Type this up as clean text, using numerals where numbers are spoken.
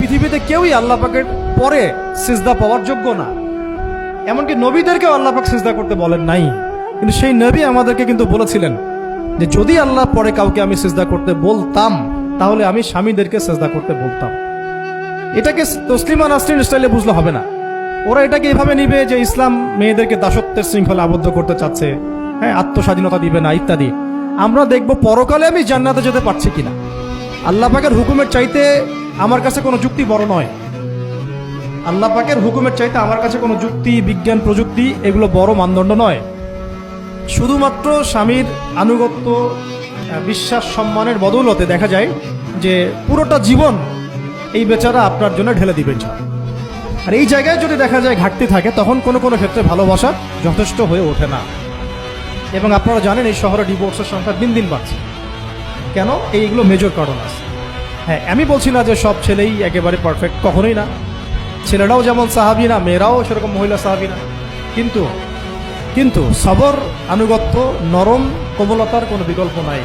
পৃথিবীতে কেউই আল্লাহ পাকের পরে সিজদা পাওয়ার যোগ্য না। এমনকি নবীদেরকেও আল্লাহ পাক সিজদা করতে বলেন নাই, কিন্তু সেই নবী আমাদেরকে কিন্তু বলেছিলেন যে যদি আল্লাহ পরে কাউকে আমি সিজদা করতে বলতাম তাহলে আমি স্বামীদেরকে সিজদা করতে বলতাম। এটাকে তসলিমা নাসরিন স্টাইলে বুঝলে হবে না। ওরা এটাকে এভাবে নিবে যে ইসলাম মেয়েদেরকে দাসত্বের শৃঙ্খলা আবদ্ধ করতে চাচ্ছে, হ্যাঁ, আত্মস্বাধীনতা দিবে না ইত্যাদি। আমরা দেখব পরকালে আমি জান্নাতে যেতে পারছি কিনা। আল্লাহ পাকের হুকুমের চাইতে আমার কাছে কোনো যুক্তি বড় নয়। আল্লাহ পাকের হুকুমের চাইতে আমার কাছে কোনো যুক্তি, বিজ্ঞান, প্রযুক্তি এগুলো বড় মানদণ্ড নয়। শুধুমাত্র স্বামীর আনুগত্য, বিশ্বাস, সম্মানের বদৌলতে দেখা যায় যে পুরোটা জীবন এই বেচারা আপনার জন্য ঢেলে দিবেন। আর এই জায়গায় যদি দেখা যায় ঘাটতি থাকে, তখন কোনো কোনো ক্ষেত্রে ভালোবাসা যথেষ্ট হয়ে ওঠে না। এবং আপনারা জানেন এই শহরে ডিভোর্সের সংখ্যা দিন দিন বাড়ছে। কেন? এইগুলো মেজর কারণ আছে। হ্যাঁ, আমি বলছি না যে সব ছেলেই একেবারে পারফেক্ট, কখনোই না। ছেলেরাও যেমন সাহাবী না, মেয়েরাও সেরকম মহিলা সাহাবী না। কিন্তু সবর, আনুগত্য, নরম কোমলতার কোনো বিকল্প নাই।